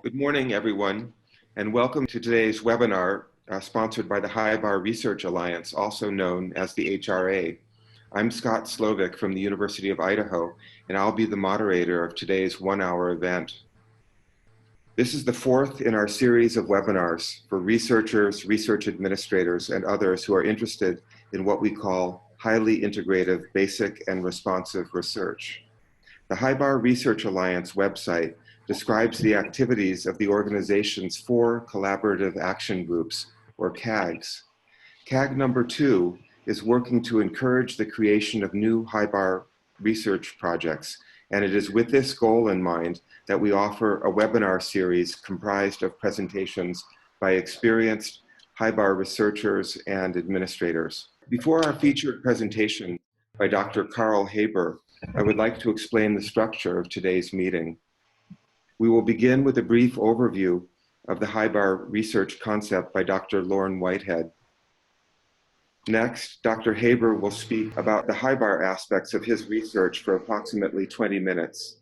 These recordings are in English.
Good morning, everyone, and welcome to today's webinar sponsored by the HIBAR Research Alliance, also known as the HRA. I'm Scott Slovic from the University of Idaho, and I'll be the moderator of today's one-hour event. This is the fourth in our series of webinars for researchers, research administrators, and others who are interested in what we call highly integrative, basic, and responsive research. The HIBAR Research Alliance website describes the activities of the organization's 4 collaborative action groups, or CAGs. CAG number 2 is working to encourage the creation of new HIBAR research projects, and it is with this goal in mind that we offer a webinar series comprised of presentations by experienced HIBAR researchers and administrators. Before our featured presentation by Dr. Carl Haber, I would like to explain the structure of today's meeting. We will begin with a brief overview of the HIBAR research concept by Dr. Lauren Whitehead. Next, Dr. Haber will speak about the HIBAR aspects of his research for approximately 20 minutes.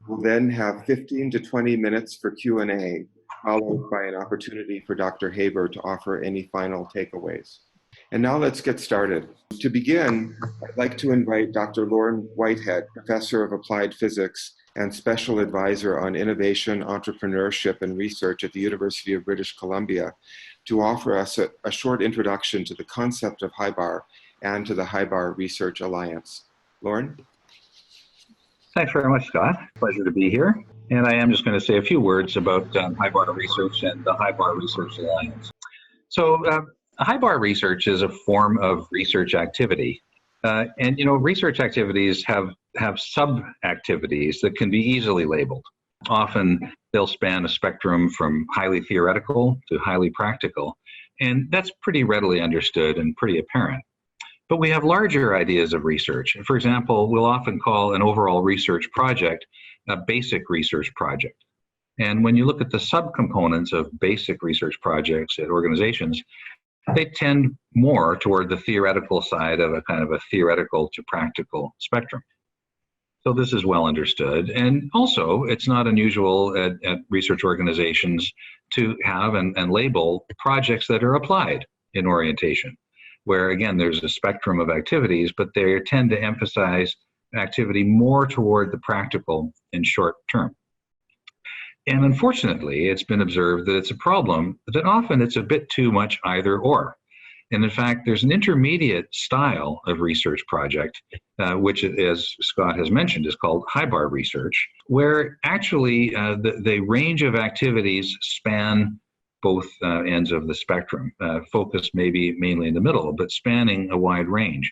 We'll then have 15 to 20 minutes for Q&A, followed by an opportunity for Dr. Haber to offer any final takeaways. And now let's get started. To begin, I'd like to invite Dr. Lauren Whitehead, Professor of Applied Physics and Special Advisor on Innovation, Entrepreneurship, and Research at the University of British Columbia, to offer us a short introduction to the concept of HIBAR and to the HIBAR Research Alliance. Lauren? Thanks very much, Scott. Pleasure to be here. And I am just going to say a few words about HIBAR research and the HIBAR Research Alliance. So HIBAR research is a form of research activity. Research activities have sub-activities that can be easily labeled. Often they'll span a spectrum from highly theoretical to highly practical, and that's pretty readily understood and pretty apparent. But we have larger ideas of research. For example, we'll often call an overall research project a basic research project. And when you look at the subcomponents of basic research projects at organizations, they tend more toward the theoretical side of a kind of a theoretical to practical spectrum. So this is well understood. And also, it's not unusual at research organizations to have and label projects that are applied in orientation, where again, there's a spectrum of activities, but they tend to emphasize activity more toward the practical and short term. And unfortunately, it's been observed that it's a problem that often it's a bit too much either or. And in fact, there's an intermediate style of research project, which, as Scott has mentioned, is called HIBAR research, where actually the range of activities span both ends of the spectrum, focused maybe mainly in the middle, but spanning a wide range.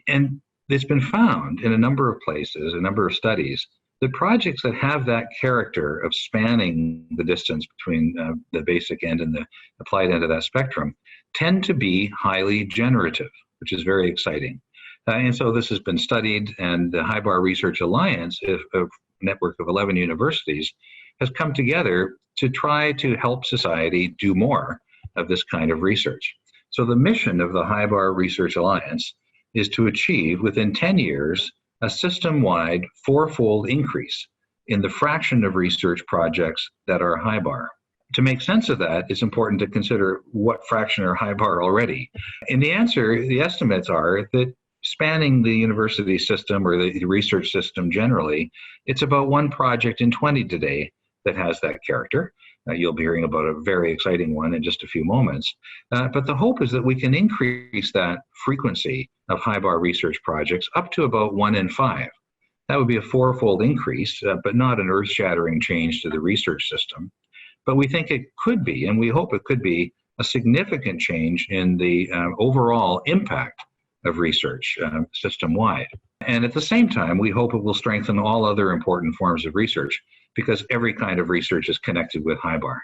And it's been found in a number of places, a number of studies, the projects that have that character of spanning the distance between the basic end and the applied end of that spectrum tend to be highly generative, which is very exciting. And so this has been studied, and the HIBAR Research Alliance, a network of 11 universities, has come together to try to help society do more of this kind of research. So the mission of the HIBAR Research Alliance is to achieve, within 10 years, a system-wide 4-fold increase in the fraction of research projects that are HIBAR. To make sense of that, it's important to consider what fraction are HIBAR already. And the answer, the estimates are that spanning the university system or the research system generally, it's about 1 project in 20 today that has that character. You'll be hearing about a very exciting one in just a few moments. But the hope is that we can increase that frequency of HIBAR research projects up to about 1 in 5. That would be a 4-fold increase, but not an earth-shattering change to the research system. But we think it could be, and we hope it could be, a significant change in the overall impact of research system-wide. And at the same time, we hope it will strengthen all other important forms of research, because every kind of research is connected with HIBAR.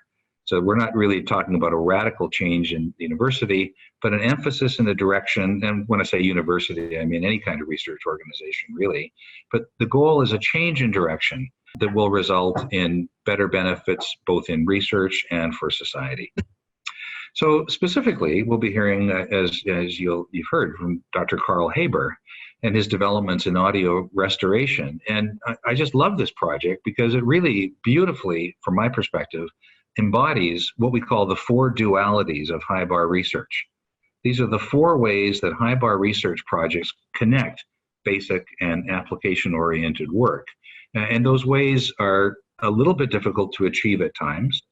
So we're not really talking about a radical change in the university, but an emphasis in the direction, and when I say university, I mean any kind of research organization, really. But the goal is a change in direction that will result in better benefits both in research and for society. So specifically, we'll be hearing, as you've heard from Dr. Carl Haber, and his developments in audio restoration. And I just love this project because it really beautifully, from my perspective, embodies what we call the four dualities of HIBAR research. These are the four ways that HIBAR research projects connect basic and application-oriented work. And those ways are a little bit difficult to achieve at times,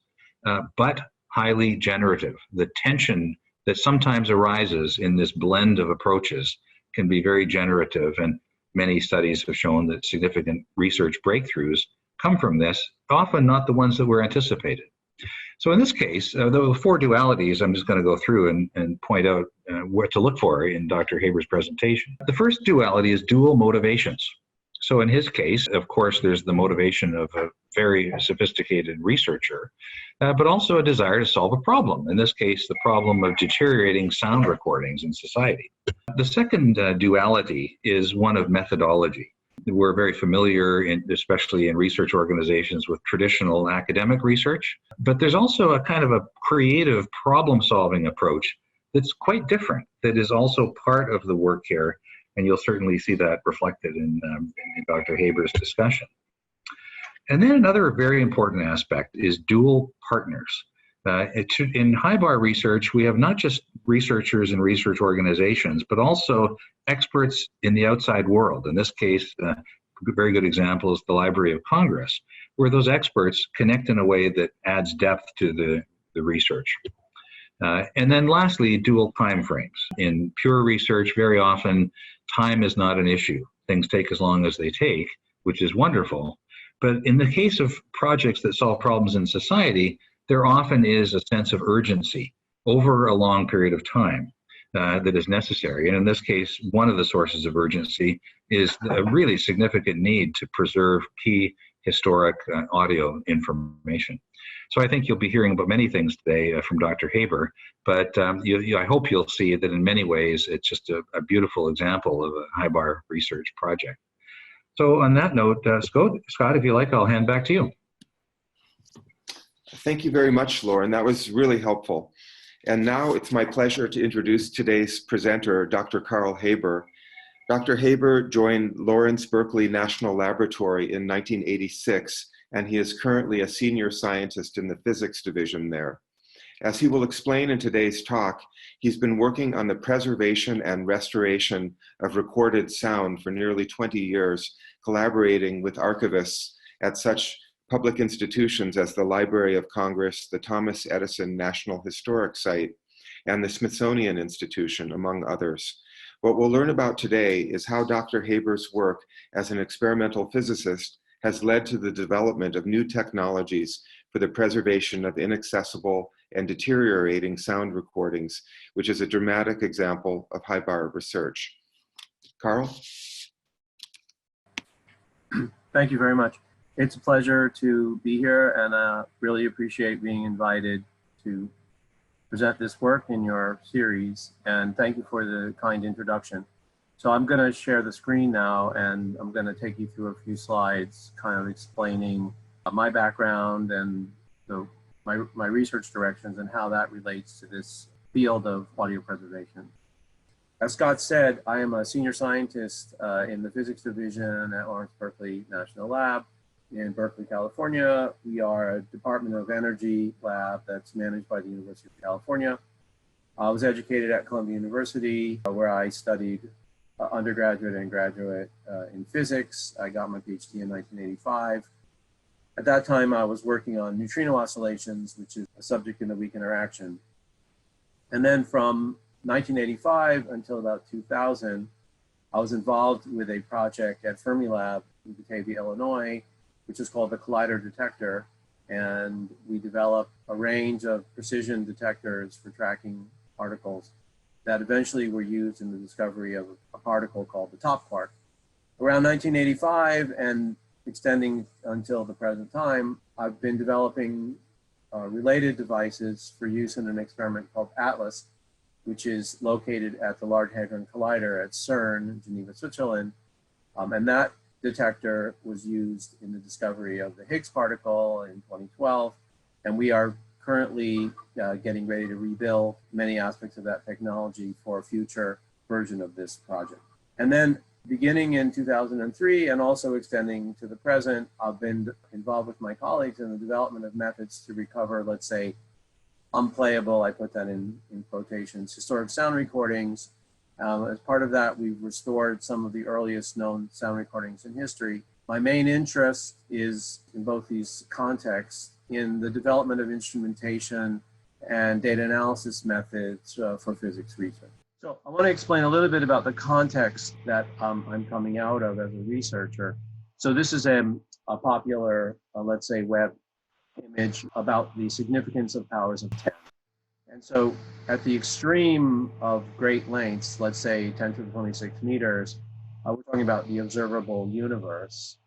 but highly generative. The tension that sometimes arises in this blend of approaches can be very generative, and many studies have shown that significant research breakthroughs come from this, often not the ones that were anticipated. So in this case, the four dualities, I'm just going to go through and point out what to look for in Dr. Haber's presentation. The first duality is dual motivations. So in his case, of course, there's the motivation of a very sophisticated researcher, but also a desire to solve a problem. In this case, the problem of deteriorating sound recordings in society. The second duality is one of methodology. We're very familiar, especially in research organizations, with traditional academic research, but there's also a kind of a creative problem-solving approach that's quite different, that is also part of the work here, and you'll certainly see that reflected in Dr. Haber's discussion. And then another very important aspect is dual partners. In HIBAR research, we have not just researchers and research organizations, but also experts in the outside world. In this case, a very good example is the Library of Congress, where those experts connect in a way that adds depth to the research. And then lastly, dual time frames. In pure research, very often time is not an issue. Things take as long as they take, which is wonderful. But in the case of projects that solve problems in society, there often is a sense of urgency over a long period of time that is necessary. And in this case, one of the sources of urgency is a really significant need to preserve key historic audio information. So I think you'll be hearing about many things today from Dr. Haber, but I hope you'll see that in many ways, it's just a beautiful example of a HIBAR research project. So on that note, Scott, if you like, I'll hand back to you. Thank you very much, Lauren. That was really helpful. And now it's my pleasure to introduce today's presenter, Dr. Carl Haber. Dr. Haber joined Lawrence Berkeley National Laboratory in 1986, and he is currently a senior scientist in the physics division there. As he will explain in today's talk, he's been working on the preservation and restoration of recorded sound for nearly 20 years, collaborating with archivists at such public institutions as the Library of Congress, the Thomas Edison National Historic Site, and the Smithsonian Institution, among others. What we'll learn about today is how Dr. Haber's work as an experimental physicist has led to the development of new technologies for the preservation of inaccessible and deteriorating sound recordings, which is a dramatic example of HIBAR research. Carl? Thank you very much. It's a pleasure to be here, and really appreciate being invited to present this work in your series, and thank you for the kind introduction. So I'm going to share the screen now, and I'm going to take you through a few slides kind of explaining my background and my research directions and how that relates to this field of audio preservation. As Scott said, I am a senior scientist in the physics division at Lawrence Berkeley National Lab in Berkeley, California. We are a Department of Energy lab that's managed by the University of California. I was educated at Columbia University, where I studied undergraduate and graduate in physics. I got my PhD in 1985. At that time, I was working on neutrino oscillations, which is a subject in the weak interaction. And then from 1985 until about 2000, I was involved with a project at Fermilab in Batavia, Illinois, which is called the Collider Detector. And we developed a range of precision detectors for tracking particles that eventually were used in the discovery of a particle called the top quark. Around 1985 and extending until the present time, I've been developing related devices for use in an experiment called ATLAS, which is located at the Large Hadron Collider at CERN in Geneva, Switzerland. And that detector was used in the discovery of the Higgs particle in 2012. And we are currently getting ready to rebuild many aspects of that technology for a future version of this project. And then Beginning in 2003 and also extending to the present, I've been involved with my colleagues in the development of methods to recover, let's say, unplayable, I put that in quotations, historic sound recordings. As part of that, we've restored some of the earliest known sound recordings in history. My main interest is in both these contexts in the development of instrumentation and data analysis methods for physics research. So I want to explain a little bit about the context that I'm coming out of as a researcher. So this is a popular, let's say, web image about the significance of powers of 10. And so at the extreme of great lengths, let's say 10 to the 26 meters, we're talking about the observable universe.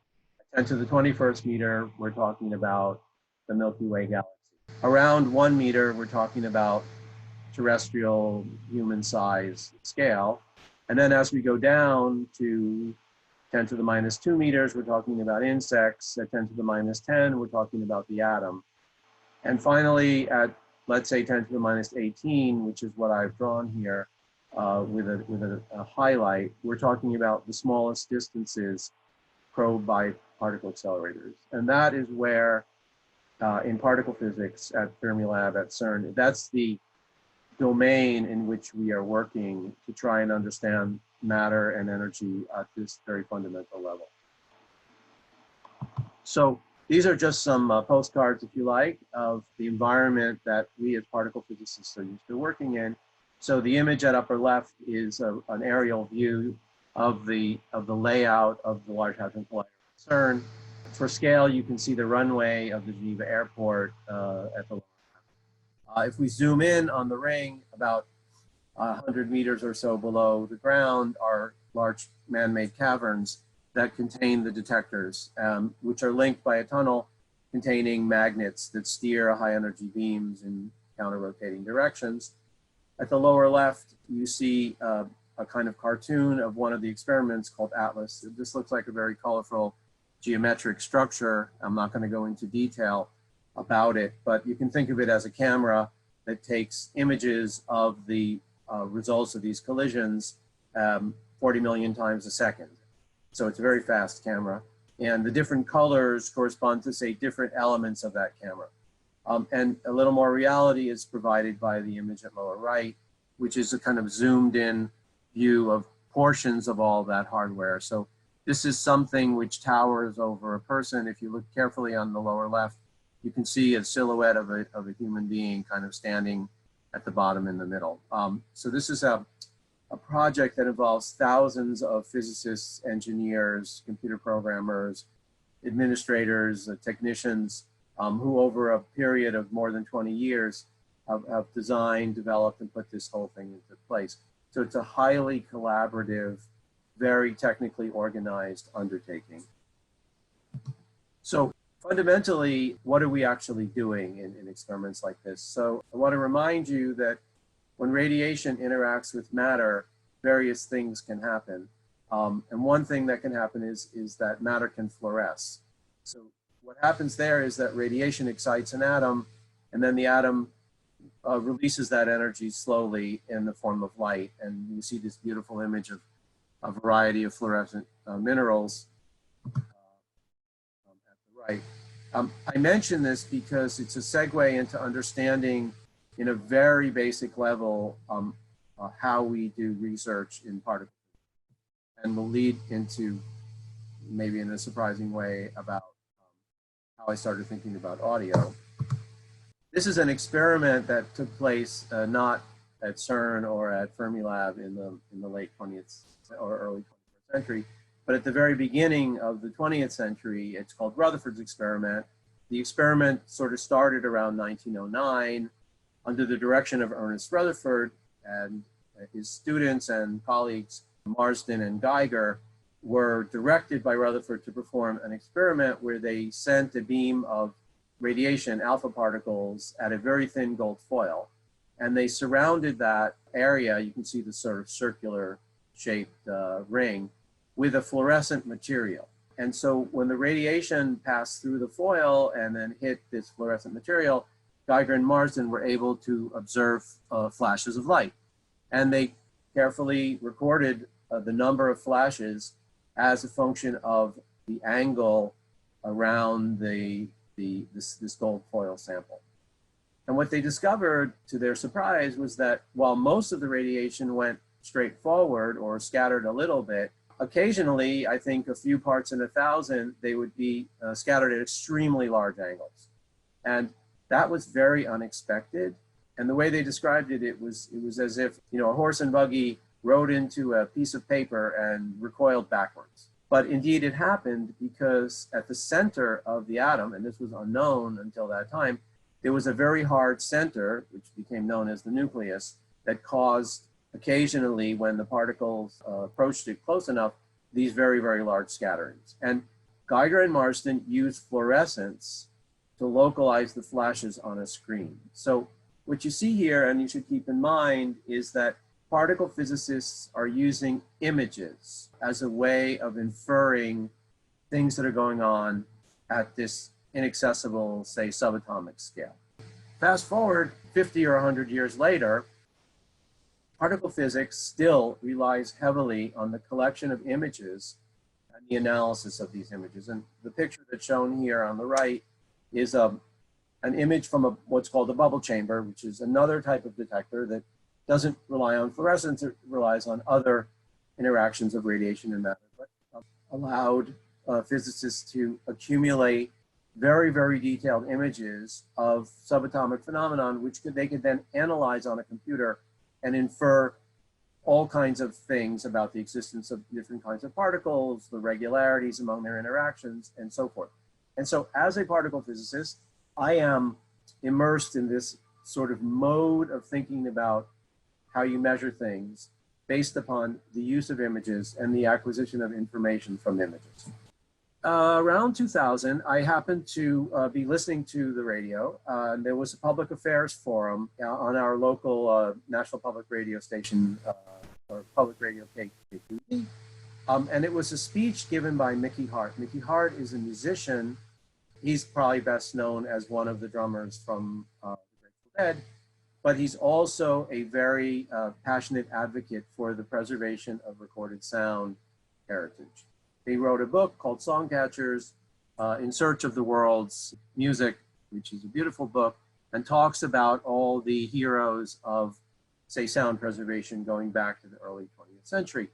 At 10 to the 21st meter, we're talking about the Milky Way galaxy. Around 1 meter, we're talking about terrestrial human size scale. And then as we go down to 10 to the minus 2 meters, we're talking about insects. At 10 to the minus 10, we're talking about the atom. And finally, at let's say 10 to the minus 18, which is what I've drawn here with a highlight, we're talking about the smallest distances probed by particle accelerators. And that is where in particle physics at Fermilab at CERN, that's the domain in which we are working to try and understand matter and energy at this very fundamental level. So these are just some postcards, if you like, of the environment that we as particle physicists are used to working in. So the image at upper left is an aerial view of the layout of the Large Hadron Collider at CERN. For scale, you can see the runway of the Geneva airport at the if we zoom in on the ring, about 100 meters or so below the ground are large man-made caverns that contain the detectors, which are linked by a tunnel containing magnets that steer high-energy beams in counter-rotating directions. At the lower left, you see a kind of cartoon of one of the experiments called Atlas. This looks like a very colorful geometric structure. I'm not going to go into detail about it, but you can think of it as a camera that takes images of the results of these collisions 40 million times a second. So it's a very fast camera. And the different colors correspond to, say, different elements of that camera. And a little more reality is provided by the image at lower right, which is a kind of zoomed in view of portions of all that hardware. So this is something which towers over a person. If you look carefully on the lower left, you can see a silhouette of a human being kind of standing at the bottom in the middle. So this is a project that involves thousands of physicists, engineers, computer programmers, administrators, technicians, who over a period of more than 20 years have designed, developed, and put this whole thing into place. So it's a highly collaborative, very technically organized undertaking. So fundamentally, what are we actually doing in experiments like this? So I want to remind you that when radiation interacts with matter, various things can happen. And one thing that can happen is that matter can fluoresce. So what happens there is that radiation excites an atom, and then the atom releases that energy slowly in the form of light. And you see this beautiful image of a variety of fluorescent minerals at the right. I mention this because it's a segue into understanding in a very basic level how we do research in particles, and will lead into, maybe in a surprising way, about how I started thinking about audio. This is an experiment that took place not at CERN or at Fermilab in the late 20th or early 21st century, but at the very beginning of the 20th century. It's called Rutherford's experiment. The experiment sort of started around 1909 under the direction of Ernest Rutherford, and his students and colleagues, Marsden and Geiger, were directed by Rutherford to perform an experiment where they sent a beam of radiation, alpha particles, at a very thin gold foil. And they surrounded that area, you can see the sort of circular shaped ring, with a fluorescent material. And so when the radiation passed through the foil and then hit this fluorescent material, Geiger and Marsden were able to observe flashes of light. And they carefully recorded the number of flashes as a function of the angle around this gold foil sample. And what they discovered, to their surprise, was that while most of the radiation went straight forward or scattered a little bit, occasionally, I think a few parts in 1,000, they would be scattered at extremely large angles. And that was very unexpected. And the way they described it, it was as if, you know, a horse and buggy rode into a piece of paper and recoiled backwards. But indeed it happened because at the center of the atom, and this was unknown until that time, there was a very hard center, which became known as the nucleus, that caused occasionally, when the particles approached it close enough, these very, very large scatterings. And Geiger and Marsden used fluorescence to localize the flashes on a screen. So what you see here, and you should keep in mind, is that particle physicists are using images as a way of inferring things that are going on at this inaccessible, say, subatomic scale. Fast forward 50 or 100 years later, particle physics still relies heavily on the collection of images and the analysis of these images. And the picture that's shown here on the right is an image from what's called a bubble chamber, which is another type of detector that doesn't rely on fluorescence, it relies on other interactions of radiation and matter, but allowed physicists to accumulate very, very detailed images of subatomic phenomenon, which they could then analyze on a computer and infer all kinds of things about the existence of different kinds of particles, the regularities among their interactions, and so forth. And so as a particle physicist, I am immersed in this sort of mode of thinking about how you measure things based upon the use of images and the acquisition of information from images. Around 2000, I happened to be listening to the radio. There was a public affairs forum on our local national public radio station, or public radio KQED. And it was a speech given by Mickey Hart. Mickey Hart is a musician. He's probably best known as one of the drummers from the Grateful Dead, but he's also a very passionate advocate for the preservation of recorded sound heritage. He wrote a book called Songcatchers, In Search of the World's Music, which is a beautiful book, and talks about all the heroes of, say, sound preservation going back to the early 20th century.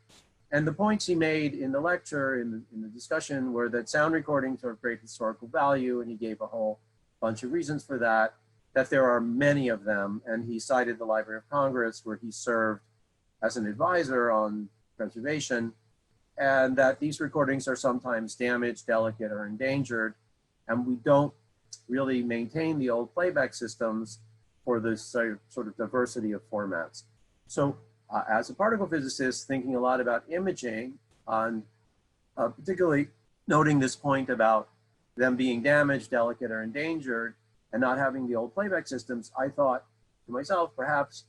And the points he made in the lecture, in the discussion, were that sound recordings are of great historical value, and he gave a whole bunch of reasons for that, that there are many of them, and he cited the Library of Congress, where he served as an advisor on preservation, and that these recordings are sometimes damaged, delicate, or endangered, and we don't really maintain the old playback systems for this sort of diversity of formats. So as a particle physicist, thinking a lot about imaging, on particularly noting this point about them being damaged, delicate, or endangered, and not having the old playback systems, I thought to myself, perhaps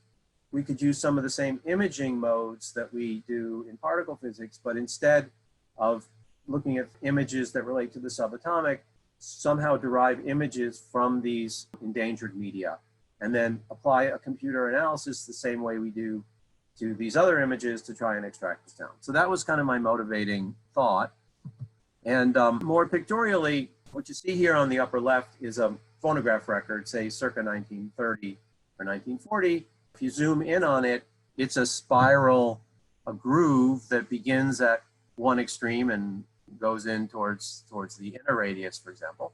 we could use some of the same imaging modes that we do in particle physics, but instead of looking at images that relate to the subatomic, somehow derive images from these endangered media, and then apply a computer analysis the same way we do to these other images to try and extract the sound. So that was kind of my motivating thought. And more pictorially, what you see here on the upper left is a phonograph record, say circa 1930 or 1940. If you zoom in on it, it's a spiral, a groove that begins at one extreme and goes in towards the inner radius, for example.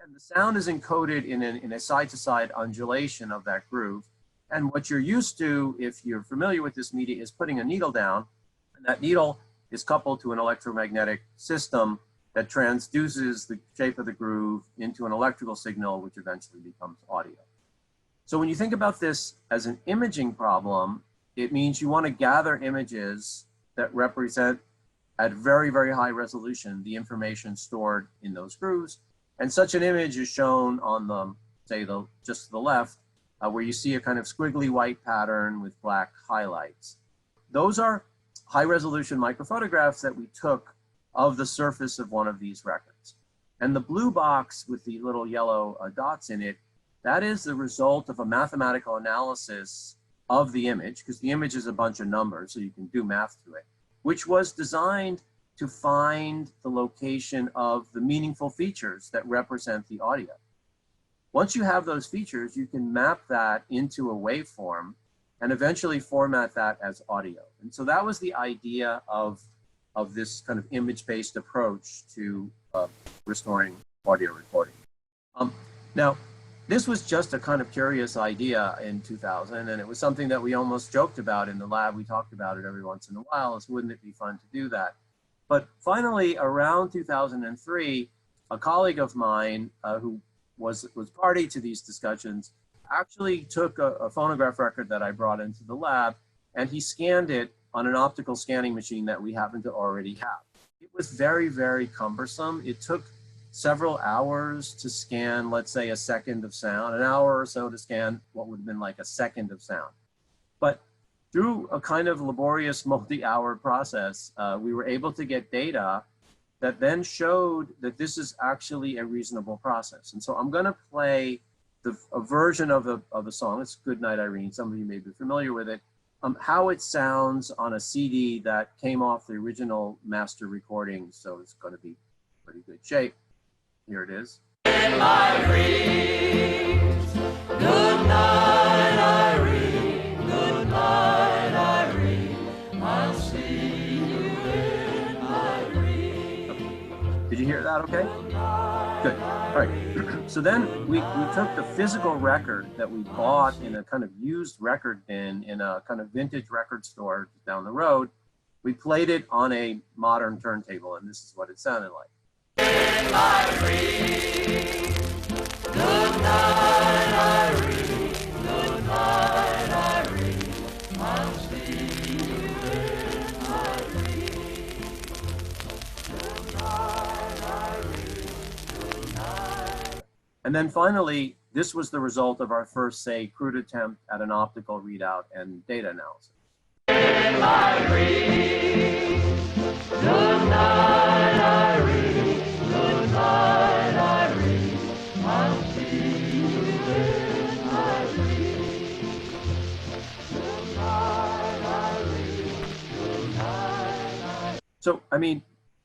And the sound is encoded in a side-to-side undulation of that groove. And what you're used to, if you're familiar with this media, is putting a needle down, and that needle is coupled to an electromagnetic system that transduces the shape of the groove into an electrical signal, which eventually becomes audio. So when you think about this as an imaging problem, it means you want to gather images that represent at very, very high resolution the information stored in those grooves. And such an image is shown on the, say, just to the left, where you see a kind of squiggly white pattern with black highlights. Those are high resolution microphotographs that we took of the surface of one of these records. And the blue box with the little yellow dots in it, that is the result of a mathematical analysis of the image, because the image is a bunch of numbers, so you can do math to it. which was designed to find the location of the meaningful features that represent the audio. Once you have those features, you can map that into a waveform and eventually format that as audio. And so that was the idea of this kind of image-based approach to restoring audio recording. Now, this was just a kind of curious idea in 2000, and it was something that we almost joked about in the lab. We talked about it every once in a while, as wouldn't it be fun to do that? But finally, around 2003, a colleague of mine who was party to these discussions actually took a phonograph record that I brought into the lab, and he scanned it on an optical scanning machine that we happen to already have. It was very, very cumbersome. It took several hours to scan, let's say, a second of sound, an hour or so to scan what would have been like a second of sound. But through a kind of laborious multi-hour process, we were able to get data that then showed that this is actually a reasonable process. And so I'm going to play a version of a song. It's Good Night, Irene. Some of you may be familiar with it. How it sounds on a CD that came off the original master recording. So it's going to be pretty good shape. Here it is. In my dreams, good night, Irene. Good night, Irene. I'll see you in my dreams. Did you hear that okay? Good. All right. So then we took the physical record that we bought in a kind of used record bin in a kind of vintage record store down the road. We played it on a modern turntable, and this is what it sounded like. In my dreams, good night, Irene. Good night, Irene. I'll see you in my dreams. Good night, Irene. Good night. And then finally, this was the result of our first, say, crude attempt at an optical readout and data analysis. In my dreams, good night, Irene. Good night, Irene. I'll see you in my dreams. Good night, Irene. Good night. So, I mean,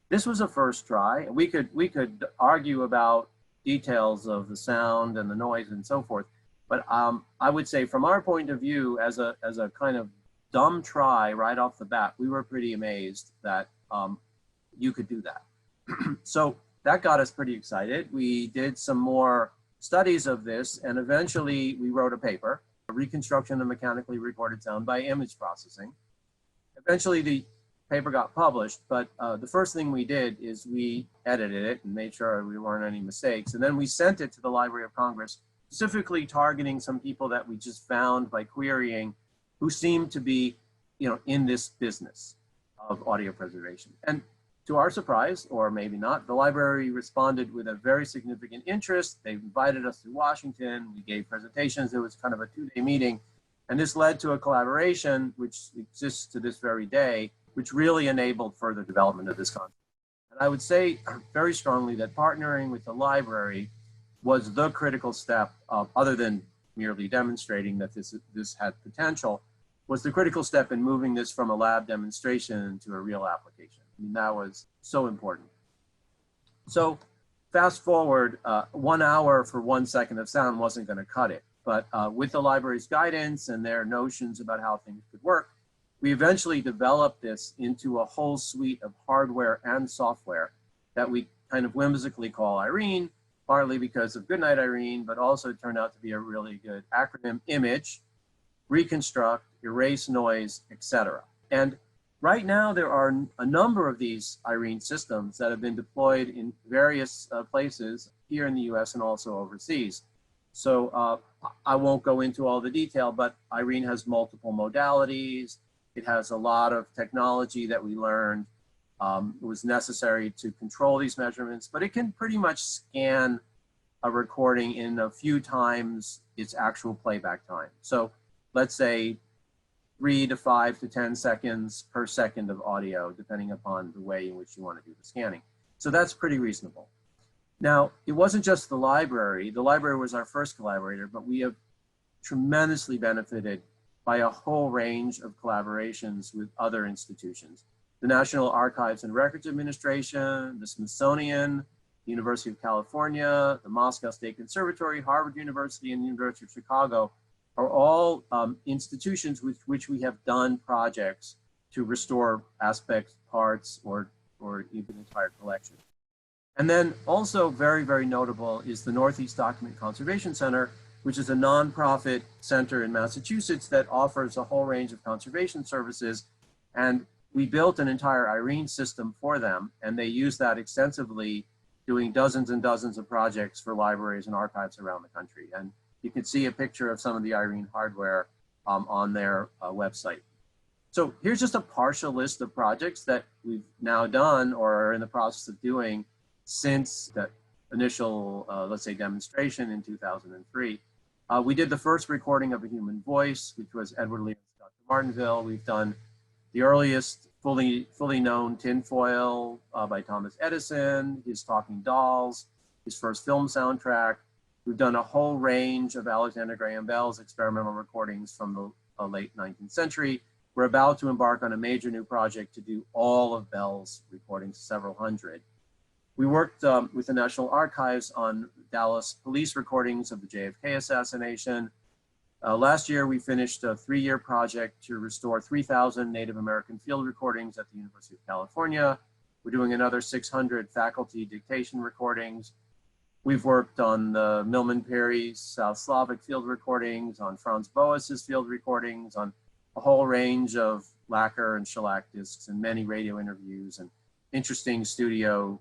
this was a first try. We could argue about details of the sound and the noise and so forth, but I would say from our point of view, as a kind of dumb try right off the bat, we were pretty amazed that you could do that. So that got us pretty excited. We did some more studies of this, and eventually we wrote a paper, a reconstruction of mechanically recorded sound by image processing. Eventually the paper got published, but the first thing we did is we edited it and made sure there weren't any mistakes. And then we sent it to the Library of Congress, specifically targeting some people that we just found by querying who seemed to be, in this business of audio preservation. And to our surprise, or maybe not, the library responded with a very significant interest. They invited us to Washington. We gave presentations. It was kind of a two-day meeting. And this led to a collaboration, which exists to this very day, which really enabled further development of this concept. And I would say very strongly that partnering with the library was the critical step, other than merely demonstrating that this had potential, was the critical step in moving this from a lab demonstration to a real application. I mean, that was so important. So fast forward, 1 hour for 1 second of sound wasn't going to cut it. But with the library's guidance and their notions about how things could work, we eventually developed this into a whole suite of hardware and software that we kind of whimsically call Irene, partly because of Goodnight Irene, but also turned out to be a really good acronym: image, reconstruct, erase noise, etc. And right now there are a number of these Irene systems that have been deployed in various places here in the US and also overseas. So I won't go into all the detail, but Irene has multiple modalities. It has a lot of technology that we learned was necessary to control these measurements, but it can pretty much scan a recording in a few times its actual playback time. So let's say 3 to 5 to 10 seconds per second of audio, depending upon the way in which you want to do the scanning. So that's pretty reasonable. Now, it wasn't just the library. The library was our first collaborator, but we have tremendously benefited by a whole range of collaborations with other institutions. the National Archives and Records Administration, the Smithsonian, the University of California, the Moscow State Conservatory, Harvard University, and the University of Chicago are all institutions with which we have done projects to restore aspects, parts, or even entire collections. And then also very, very notable is the Northeast Document Conservation Center, which is a nonprofit center in Massachusetts that offers a whole range of conservation services. And we built an entire IRENE system for them, and they use that extensively, doing dozens and dozens of projects for libraries and archives around the country. And you can see a picture of some of the IRENE hardware on their website. So here's just a partial list of projects that we've now done or are in the process of doing since the initial, let's say, demonstration in 2003. We did the first recording of a human voice, which was Edward Lear's Dr. Martinville. We've done the earliest fully known tinfoil by Thomas Edison, his talking dolls, his first film soundtrack. We've done a whole range of Alexander Graham Bell's experimental recordings from the late 19th century. We're about to embark on a major new project to do all of Bell's recordings, several hundred. We worked with the National Archives on Dallas police recordings of the JFK assassination. Last year, we finished a 3-year project to restore 3,000 Native American field recordings at the University of California. We're doing another 600 faculty dictation recordings. We've worked on the Milman Perry's South Slavic field recordings, on Franz Boas's field recordings, on a whole range of lacquer and shellac discs, and many radio interviews and interesting studio,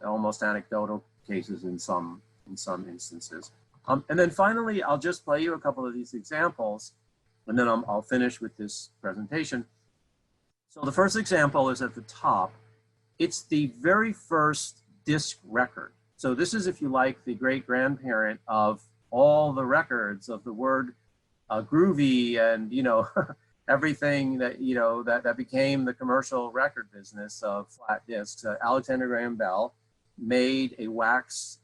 almost anecdotal cases in some instances. And then finally, I'll just play you a couple of these examples, and then I'll finish with this presentation. So the first example is at the top. It's the very first disc record. So this is, if you like, the great-grandparent of all the records of the word groovy and, you know, everything that, you know, that became the commercial record business of flat discs. Alexander Graham Bell made a wax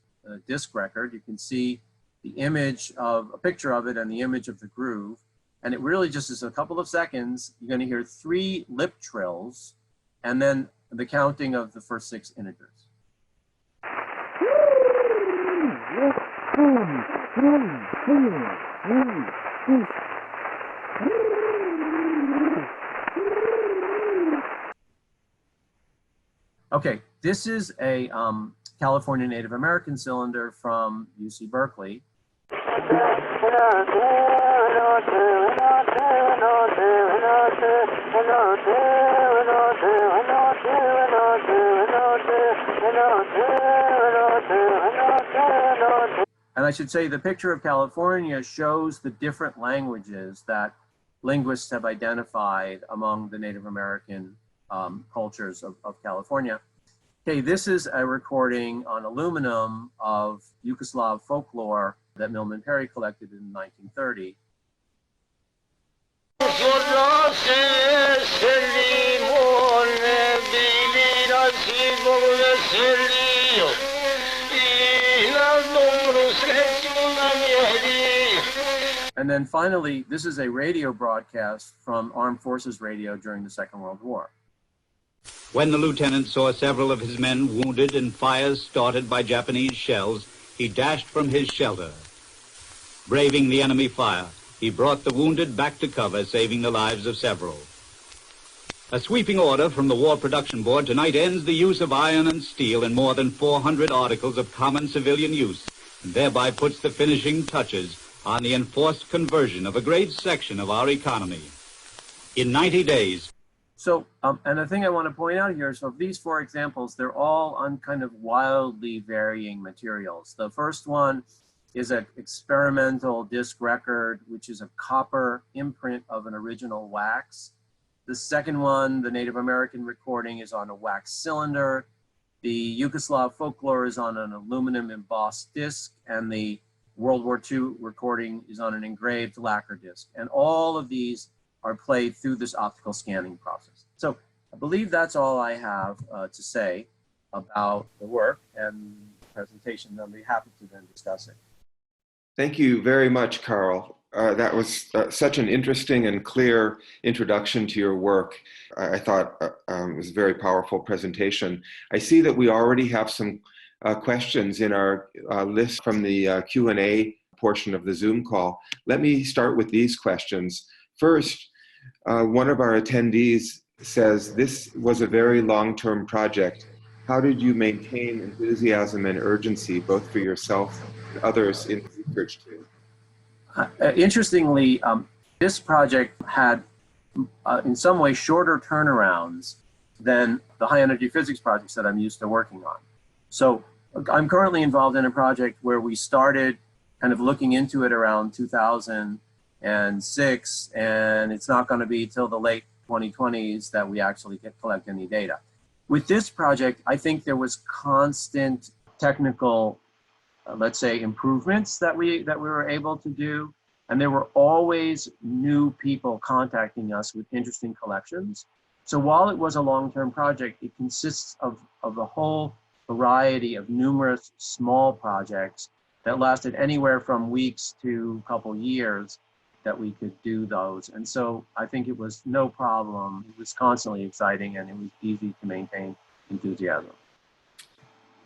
disc record. You can see the image of a picture of it and the image of the groove. And it really just is a couple of seconds. You're going to hear 3 lip trills and then the counting of the first 6 integers. Okay, this is a California Native American cylinder from UC Berkeley. And I should say the picture of California shows the different languages that linguists have identified among the Native American cultures of California. Okay, this is a recording on aluminum of Yugoslav folklore that Milman Perry collected in 1930. And then finally, this is a radio broadcast from Armed Forces Radio during the Second World War. When the lieutenant saw several of his men wounded in fires started by Japanese shells, he dashed from his shelter. Braving the enemy fire, he brought the wounded back to cover, saving the lives of several. A sweeping order from the War Production Board tonight ends the use of iron and steel in more than 400 articles of common civilian use, and thereby puts the finishing touches on the enforced conversion of a great section of our economy. In 90 days. So, and the thing I want to point out here, so these 4 examples, they're all on kind of wildly varying materials. The first one is an experimental disc record, which is a copper imprint of an original wax. The second one, the Native American recording, is on a wax cylinder. The Yugoslav folklore is on an aluminum embossed disc, and the World War II recording is on an engraved lacquer disc. And all of these are played through this optical scanning process. So I believe that's all I have to say about the work and the presentation. I'll be happy to then discuss it. Thank you very much, Carl. That was such an interesting and clear introduction to your work. I thought it was a very powerful presentation. I see that we already have some questions in our list from the Q&A portion of the Zoom call. Let me start with these questions. First, one of our attendees says, this was a very long-term project. How did you maintain enthusiasm and urgency, both for yourself and others in the research team? Interestingly, this project had, in some ways, shorter turnarounds than the high energy physics projects that I'm used to working on. So I'm currently involved in a project where we started kind of looking into it around 2006, and it's not going to be till the late 2020s that we actually collect any data. With this project, I think there was constant technical let's say, improvements that we were able to do. And there were always new people contacting us with interesting collections. So while it was a long-term project, it consists of a whole variety of numerous small projects that lasted anywhere from weeks to a couple years that we could do those. And so I think it was no problem. It was constantly exciting and it was easy to maintain enthusiasm.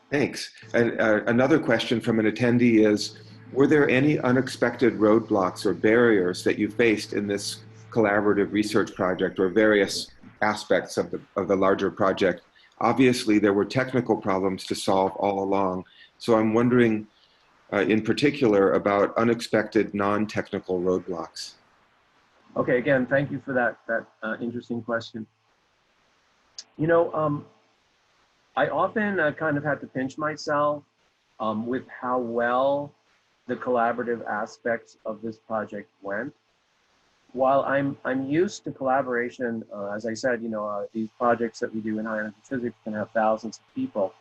Thanks. And another question from an attendee is, were there any unexpected roadblocks or barriers that you faced in this collaborative research project or various aspects of the larger project? Obviously, there were technical problems to solve all along. So I'm wondering in particular about unexpected non-technical roadblocks. Okay, again, thank you for that interesting question. You know, I often kind of had to pinch myself with how well the collaborative aspects of this project went. While I'm used to collaboration, as I said, you know, these projects that we do in high energy physics can have thousands of people.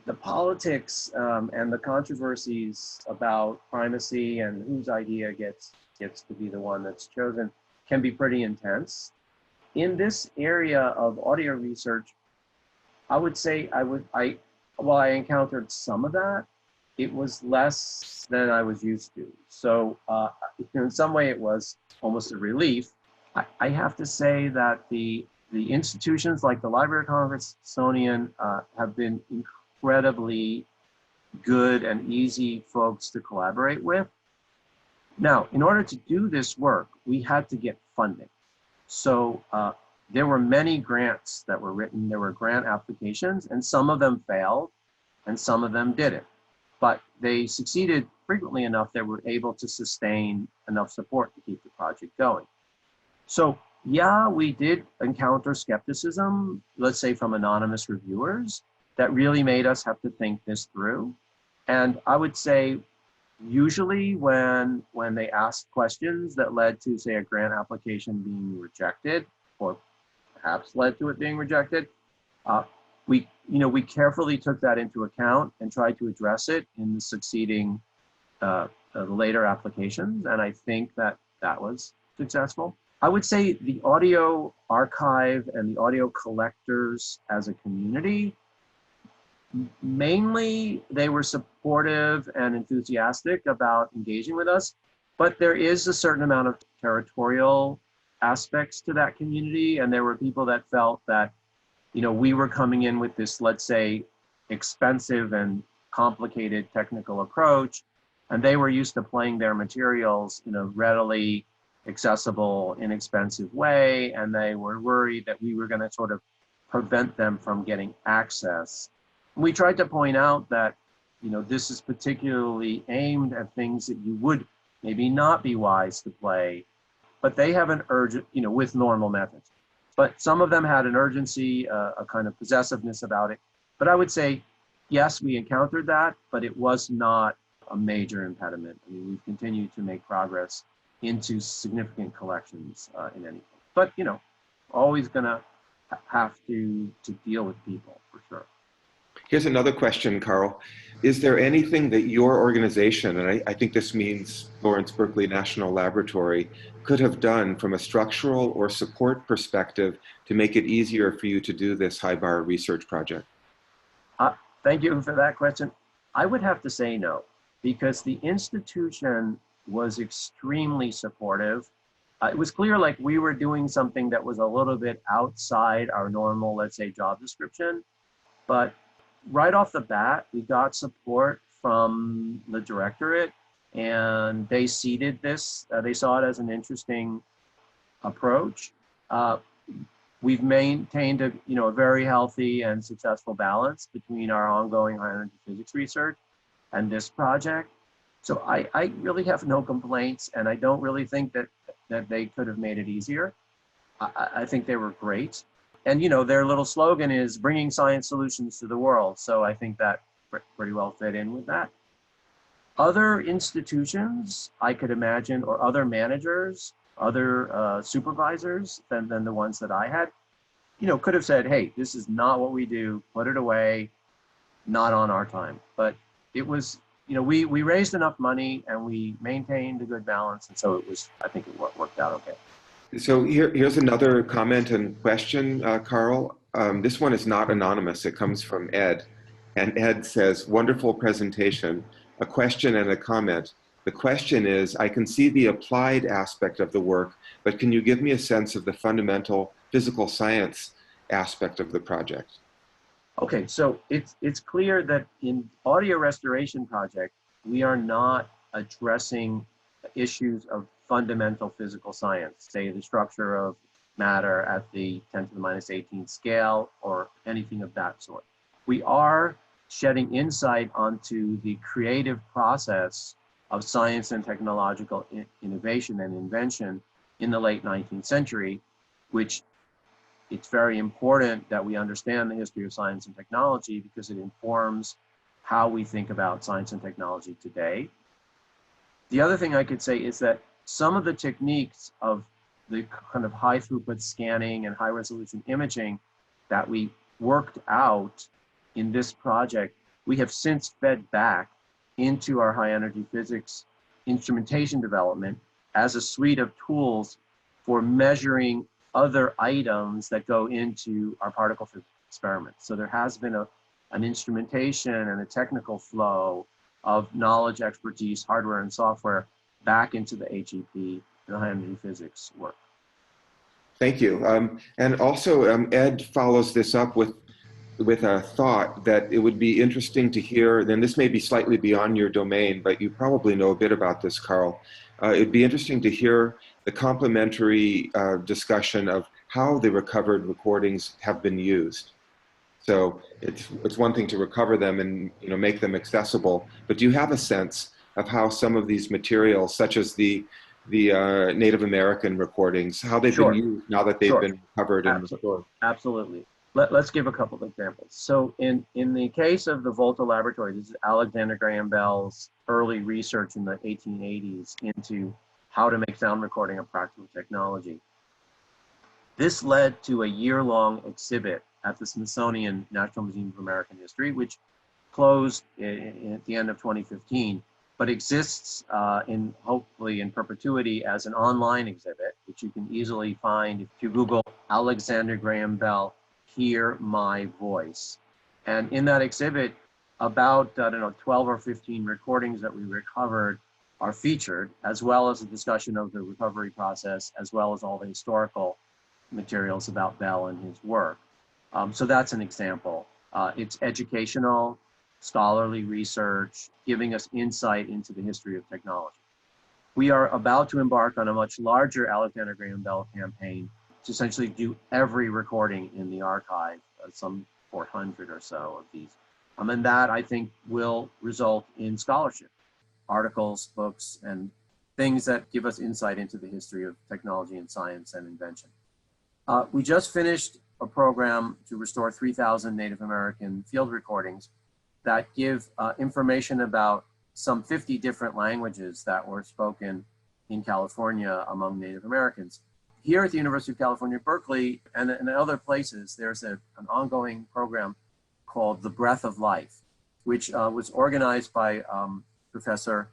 The politics and the controversies about primacy and whose idea gets to be the one that's chosen can be pretty intense. In this area of audio research, I would say while I encountered some of that, it was less than I was used to. So in some way it was almost a relief. I have to say that the institutions like the Library of Congress, Smithsonian have been incredibly good and easy folks to collaborate with. Now, in order to do this work, we had to get funding. So there were many grants that were written, there were grant applications, and some of them failed and some of them didn't. But they succeeded frequently enough that we're able to sustain enough support to keep the project going. So yeah, we did encounter skepticism, let's say from anonymous reviewers, that really made us have to think this through. And I would say usually when they asked questions that led to, say, a grant application being rejected, or perhaps led to it being rejected, we carefully took that into account and tried to address it in the succeeding later applications, and I think that was successful. I would say the audio archive and the audio collectors as a community, mainly they were supportive and enthusiastic about engaging with us, but there is a certain amount of territorial aspects to that community, and there were people that felt that, you know, we were coming in with this, let's say, expensive and complicated technical approach, and they were used to playing their materials in a readily accessible, inexpensive way, and they were worried that we were going to sort of prevent them from getting access. We tried to point out that, you know, this is particularly aimed at things that you would maybe not be wise to play, but they have an urgent, you know, with normal methods. But some of them had an urgency, a kind of possessiveness about it. But I would say, yes, we encountered that, but it was not a major impediment. I mean, we've continued to make progress into significant collections in anything. But, you know, always gonna have to deal with people, for sure. Here's another question, Carl. Is there anything that your organization, and I think this means Lawrence Berkeley National Laboratory, could have done from a structural or support perspective to make it easier for you to do this HIBAR research project? Thank you for that question. I would have to say no, because the institution was extremely supportive. It was clear like we were doing something that was a little bit outside our normal, let's say, job description. But right off the bat, we got support from the directorate, and they seeded this. They saw it as an interesting approach. We've maintained a very healthy and successful balance between our ongoing high energy physics research and this project. So I really have no complaints, and I don't really think that they could have made it easier. I think they were great. And their little slogan is bringing science solutions to the world. So I think that pretty well fit in with that. Other institutions, I could imagine, or other managers, other supervisors than the ones that I had, could have said, hey, this is not what we do, put it away, not on our time. But it was, we raised enough money and we maintained a good balance. And so I think it worked out okay. So here's another comment and question, Carl. This one is not anonymous. It comes from Ed. And Ed says, wonderful presentation, a question and a comment. The question is, I can see the applied aspect of the work, but can you give me a sense of the fundamental physical science aspect of the project? Okay, so it's clear that in audio restoration project, we are not addressing issues of fundamental physical science, say the structure of matter at the 10 to the minus 18 scale or anything of that sort. We are shedding insight onto the creative process of science and technological innovation and invention in the late 19th century, which it's very important that we understand the history of science and technology because it informs how we think about science and technology today. The other thing I could say is that some of the techniques of the kind of high throughput scanning and high resolution imaging that we worked out in this project, we have since fed back into our high energy physics instrumentation development as a suite of tools for measuring other items that go into our particle physics experiments. So there has been an instrumentation and a technical flow of knowledge, expertise, hardware and software back into the HEP and the high energy physics work. Thank you. And also Ed follows this up with a thought that it would be interesting to hear, then this may be slightly beyond your domain, but you probably know a bit about this, Carl. It'd be interesting to hear the complementary discussion of how the recovered recordings have been used. So it's one thing to recover them and make them accessible, but do you have a sense of how some of these materials, such as the Native American recordings, how they've been used now that they've been recovered and restored? Absolutely. Let's give a couple of examples. So in the case of the Volta Laboratory, this is Alexander Graham Bell's early research in the 1880s into how to make sound recording a practical technology. This led to a year-long exhibit at the Smithsonian National Museum of American History, which closed at the end of 2015, but exists hopefully in perpetuity as an online exhibit, which you can easily find if you Google Alexander Graham Bell, Hear My Voice. And in that exhibit, about 12 or 15 recordings that we recovered are featured, as well as a discussion of the recovery process, as well as all the historical materials about Bell and his work. So that's an example. It's educational, scholarly research, giving us insight into the history of technology. We are about to embark on a much larger Alexander Graham Bell campaign to essentially do every recording in the archive, some 400 or so of these. And that, I think, will result in scholarship, articles, books, and things that give us insight into the history of technology and science and invention. We just finished a program to restore 3,000 Native American field recordings that give information about some 50 different languages that were spoken in California among Native Americans. Here at the University of California, Berkeley, and in other places, there's an ongoing program called The Breath of Life, which was organized by Professor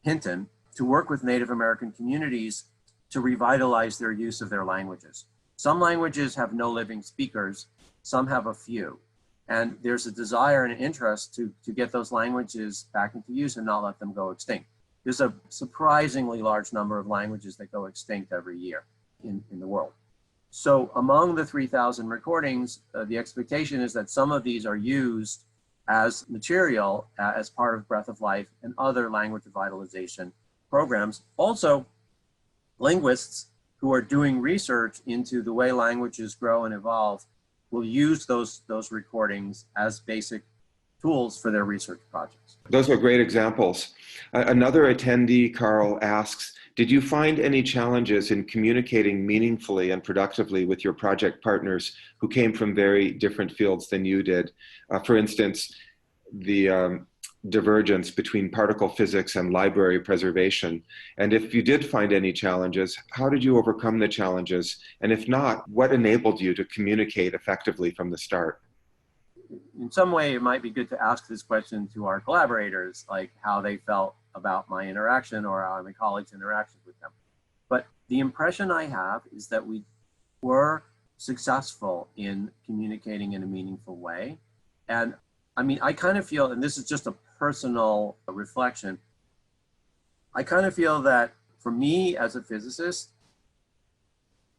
Hinton to work with Native American communities to revitalize their use of their languages. Some languages have no living speakers, some have a few. And there's a desire and an interest to get those languages back into use and not let them go extinct. there's a surprisingly large number of languages that go extinct every year in the world. So among the 3,000 recordings, the expectation is that some of these are used as material as part of Breath of Life and other language revitalization programs. Also, linguists who are doing research into the way languages grow and evolve will use those recordings as basic tools for their research projects. Those are great examples. Another attendee, Carl, asks, did you find any challenges in communicating meaningfully and productively with your project partners who came from very different fields than you did? For instance, the divergence between particle physics and library preservation. And if you did find any challenges, how did you overcome the challenges? And if not, what enabled you to communicate effectively from the start? In some way, it might be good to ask this question to our collaborators, like how they felt about my interaction or my colleagues' interactions with them. But the impression I have is that we were successful in communicating in a meaningful way. And I mean, I kind of feel, and this is just a personal reflection, I kind of feel that for me as a physicist,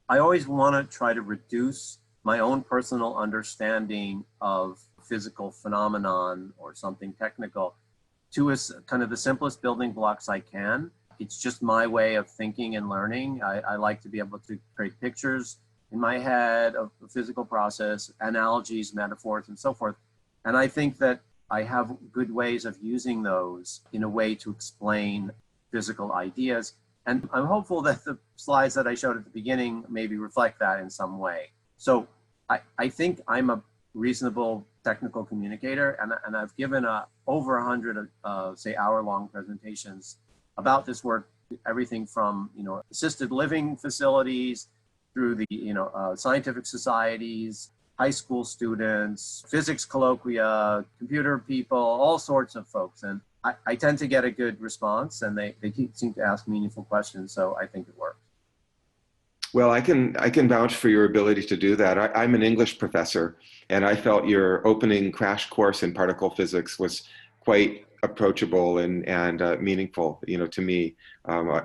I always want to try to reduce my own personal understanding of physical phenomenon or something technical to kind of the simplest building blocks I can. It's just my way of thinking and learning. I like to be able to create pictures in my head of the physical process, analogies, metaphors, and so forth. And I think that I have good ways of using those in a way to explain physical ideas. And I'm hopeful that the slides that I showed at the beginning maybe reflect that in some way. So I think I'm a reasonable technical communicator, and I've given over 100 say hour-long presentations about this work, everything from assisted living facilities through the scientific societies, high school students, physics colloquia, computer people, all sorts of folks. And I tend to get a good response, and they seem to ask meaningful questions, so I think it works. Well, I can vouch for your ability to do that. I'm an English professor, and I felt your opening crash course in particle physics was quite approachable and meaningful, to me,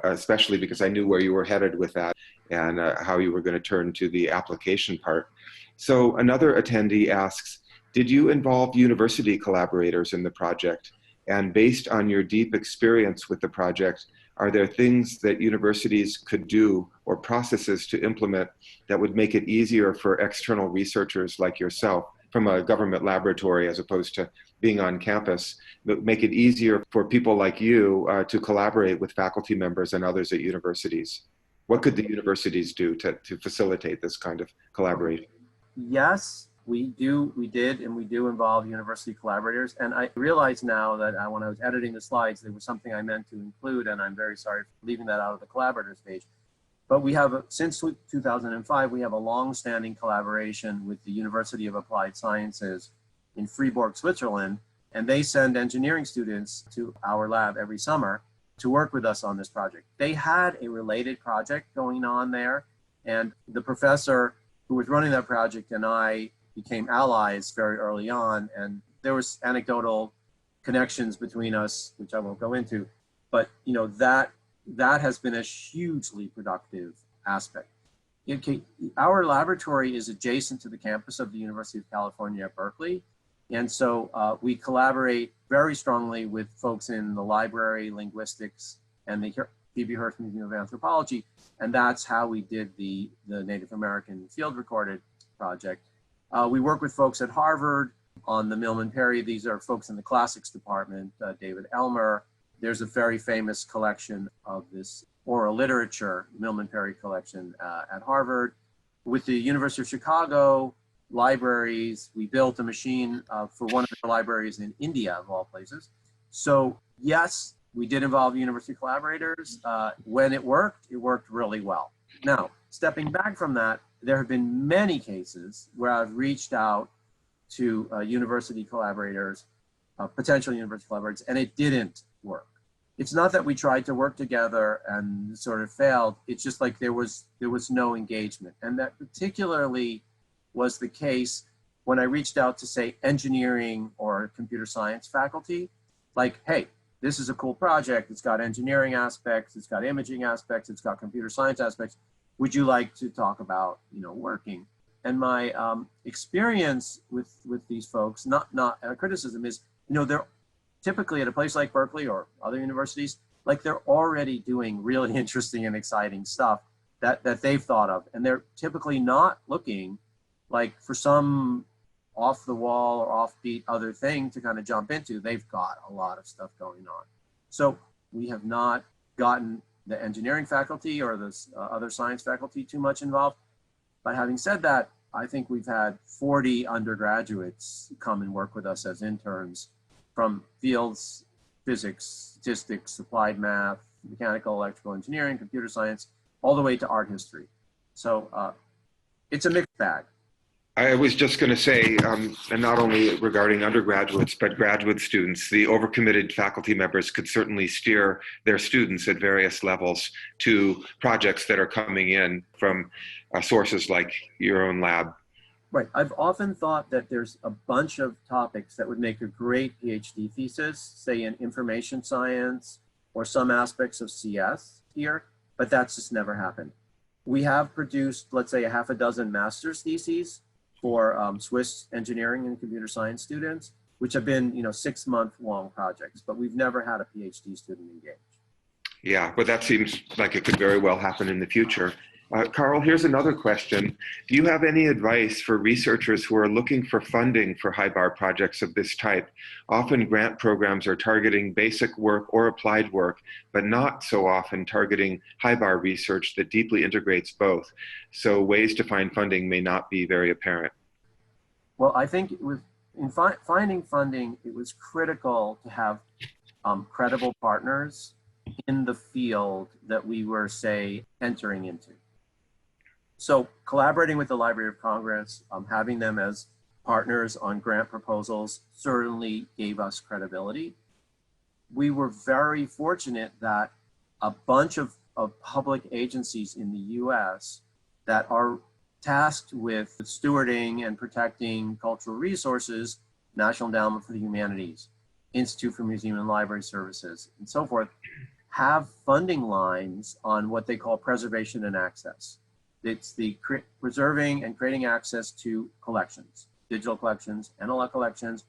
especially because I knew where you were headed with that and how you were going to turn to the application part. So another attendee asks, did you involve university collaborators in the project? And based on your deep experience with the project, are there things that universities could do or processes to implement that would make it easier for external researchers like yourself from a government laboratory as opposed to being on campus, make it easier for people like you to collaborate with faculty members and others at universities? What could the universities do to facilitate this kind of collaboration? Yes, we did, and we do involve university collaborators. And I realize now that when I was editing the slides, there was something I meant to include, and I'm very sorry for leaving that out of the collaborators page. But we have, since 2005, we have a long-standing collaboration with the University of Applied Sciences in Fribourg, Switzerland, and they send engineering students to our lab every summer to work with us on this project. They had a related project going on there, and the professor who was running that project and I became allies very early on, and there was anecdotal connections between us, which I won't go into, but that has been a hugely productive aspect. Our laboratory is adjacent to the campus of the University of California at Berkeley, and so we collaborate very strongly with folks in the library, linguistics, and the D.B. Hearst Museum of Anthropology, and that's how we did the Native American field recorded project. We work with folks at Harvard on the Milman Perry. These are folks in the classics department, David Elmer. There's a very famous collection of this oral literature, Milman Perry collection at Harvard. With the University of Chicago libraries, we built a machine for one of the libraries in India, of all places. So yes, we did involve university collaborators. When it worked really well. Now, stepping back from that, there have been many cases where I've reached out to university collaborators, potential university collaborators, and it didn't work. It's not that we tried to work together and sort of failed. It's just like there was no engagement. And that particularly was the case when I reached out to, say, engineering or computer science faculty. Like, hey, this is a cool project. It's got engineering aspects, it's got imaging aspects, it's got computer science aspects. Would you like to talk about, working? And my experience with these folks, not a criticism, is, they're typically at a place like Berkeley or other universities, like they're already doing really interesting and exciting stuff that they've thought of. And they're typically not looking like for some off the wall or offbeat other thing to kind of jump into. They've got a lot of stuff going on. So we have not gotten the engineering faculty or the other science faculty too much involved. But having said that, I think we've had 40 undergraduates come and work with us as interns from fields, physics, statistics, applied math, mechanical, electrical engineering, computer science, all the way to art history. So it's a mixed bag. I was just going to say, and not only regarding undergraduates, but graduate students, the overcommitted faculty members could certainly steer their students at various levels to projects that are coming in from sources like your own lab. Right. I've often thought that there's a bunch of topics that would make a great PhD thesis, say in information science or some aspects of CS here, but that's just never happened. We have produced, let's say, a half a dozen master's theses for Swiss engineering and computer science students, which have been, 6-month-long projects, but we've never had a PhD student engaged. Yeah, but that seems like it could very well happen in the future. Carl, here's another question. Do you have any advice for researchers who are looking for funding for HIBAR projects of this type? Often grant programs are targeting basic work or applied work, but not so often targeting HIBAR research that deeply integrates both. So ways to find funding may not be very apparent. Well, I think in finding funding, it was critical to have credible partners in the field that we were, say, entering into. So collaborating with the Library of Congress, having them as partners on grant proposals certainly gave us credibility. We were very fortunate that a bunch of public agencies in the US that are tasked with stewarding and protecting cultural resources, National Endowment for the Humanities, Institute for Museum and Library Services, and so forth, have funding lines on what they call preservation and access. It's the preserving and creating access to collections, digital collections, analog collections,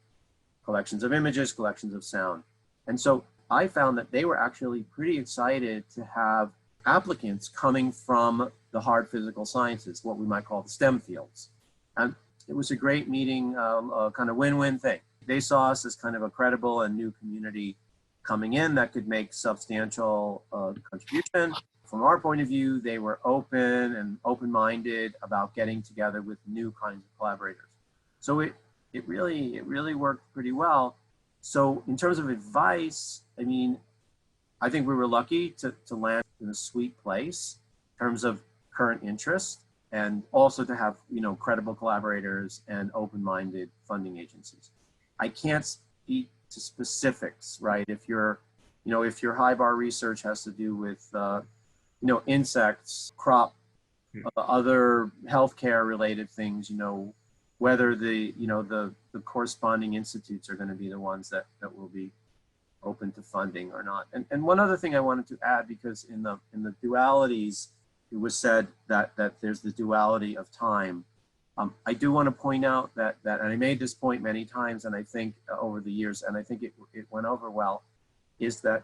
collections of images, collections of sound. And so I found that they were actually pretty excited to have applicants coming from the hard physical sciences, what we might call the STEM fields. And it was a great meeting, a kind of win-win thing. They saw us as kind of a credible and new community coming in that could make substantial contribution. From our point of view, they were open and open-minded about getting together with new kinds of collaborators. So it really worked pretty well. So in terms of advice, I mean, I think we were lucky to land in a sweet place in terms of current interest, and also to have, credible collaborators and open-minded funding agencies. I can't speak to specifics, right? If your HIBAR research has to do with insects, crop, other healthcare related things, whether the corresponding institutes are going to be the ones that will be open to funding or not. And one other thing I wanted to add, because in the dualities, it was said that there's the duality of time. I do want to point out that, and I made this point many times, and I think over the years, and I think it went over well, is that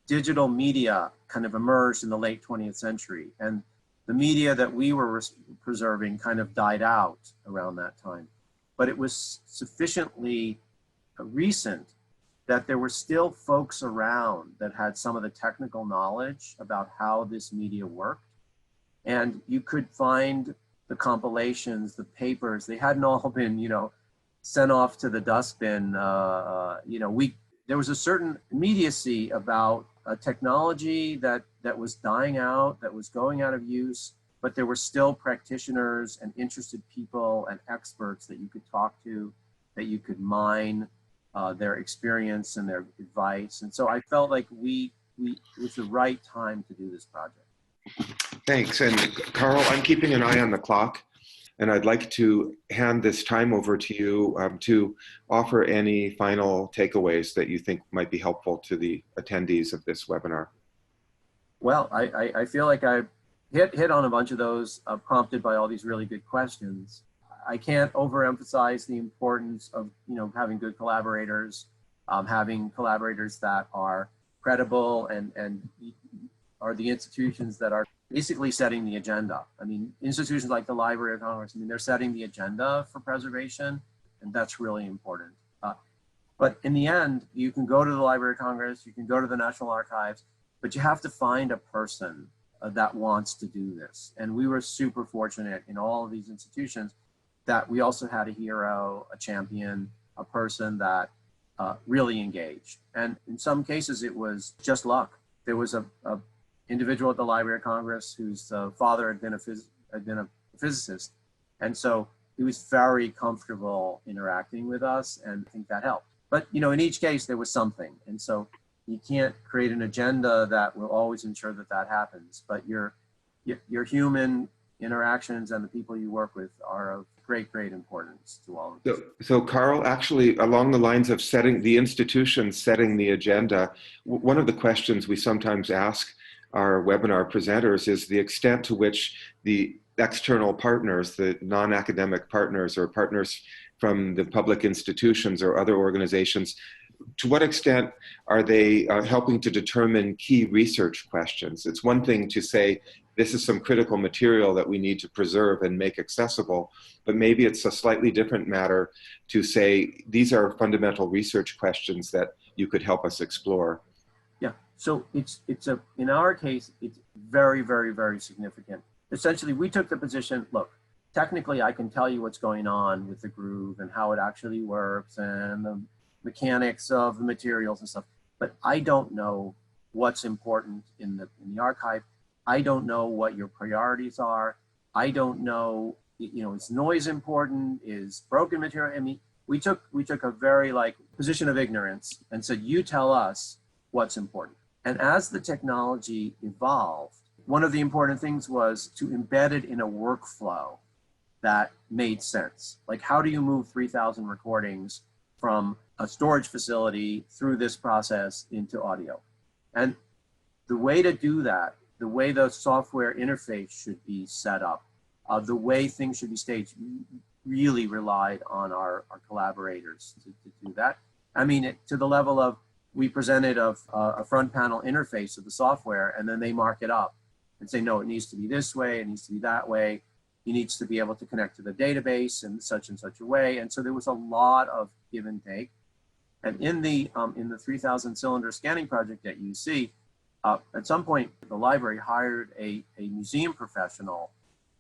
digital media kind of emerged in the late 20th century, and the media that we were preserving kind of died out around that time. But it was sufficiently recent that there were still folks around that had some of the technical knowledge about how this media worked. And you could find the compilations, the papers, they hadn't all been, sent off to the dustbin. There was a certain immediacy about a technology that was dying out, that was going out of use, but there were still practitioners and interested people and experts that you could talk to, that you could mine their experience and their advice. And so I felt like it was the right time to do this project. Thanks. And Carl, I'm keeping an eye on the clock. And I'd like to hand this time over to you to offer any final takeaways that you think might be helpful to the attendees of this webinar. Well, I feel like I hit on a bunch of those prompted by all these really good questions. I can't overemphasize the importance of having good collaborators, having collaborators that are credible and are the institutions that are basically setting the agenda. I mean, institutions like the Library of Congress, I mean, they're setting the agenda for preservation, and that's really important. But in the end, you can go to the Library of Congress, you can go to the National Archives, but you have to find a person that wants to do this. And we were super fortunate in all of these institutions that we also had a hero, a champion, a person that really engaged. And in some cases, it was just luck. There was a individual at the Library of Congress whose father had been a physicist. And so he was very comfortable interacting with us, and I think that helped. But in each case, there was something. And so you can't create an agenda that will always ensure that that happens. But your human interactions and the people you work with are of great, great importance to all of this. So Carl, actually, along the lines of setting the institution, setting the agenda, one of the questions we sometimes ask our webinar presenters is the extent to which the external partners, the non-academic partners or partners from the public institutions or other organizations, to what extent are they helping to determine key research questions? It's one thing to say, this is some critical material that we need to preserve and make accessible, but maybe it's a slightly different matter to say, these are fundamental research questions that you could help us explore. Yeah, so in our case, it's very, very, very significant. Essentially, we took the position, look, technically I can tell you what's going on with the groove and how it actually works and the mechanics of the materials and stuff, but I don't know what's important in the archive. I don't know what your priorities are. I don't know, is noise important? Is broken material? I mean, we took a very position of ignorance and said, you tell us what's important. And as the technology evolved, one of the important things was to embed it in a workflow that made sense. Like, how do you move 3,000 recordings from a storage facility through this process into audio? And the way to do that, the way the software interface should be set up, the way things should be staged, really relied on our collaborators to do that. I mean, to the level of, we presented a front panel interface of the software, and then they mark it up and say, no, it needs to be this way, it needs to be that way. He needs to be able to connect to the database in such and such a way. And so there was a lot of give and take. And in the 3,000 cylinder scanning project at UC, at some point, the library hired a museum professional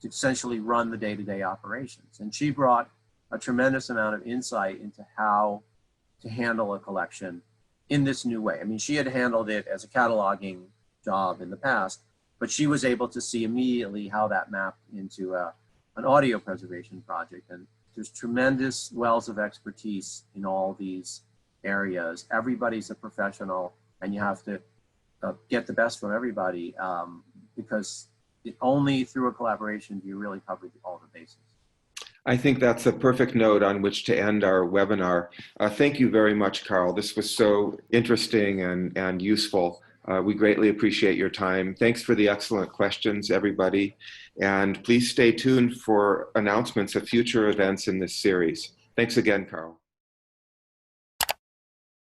to essentially run the day-to-day operations. And she brought a tremendous amount of insight into how to handle a collection in this new way. I mean, she had handled it as a cataloging job in the past, but she was able to see immediately how that mapped into an audio preservation project. And there's tremendous wells of expertise in all these areas. Everybody's a professional, and you have to get the best from everybody, because only through a collaboration do you really cover all the bases. I think that's a perfect note on which to end our webinar. Thank you very much, Carl. This was so interesting and useful. We greatly appreciate your time. Thanks for the excellent questions, everybody. And please stay tuned for announcements of future events in this series. Thanks again, Carl.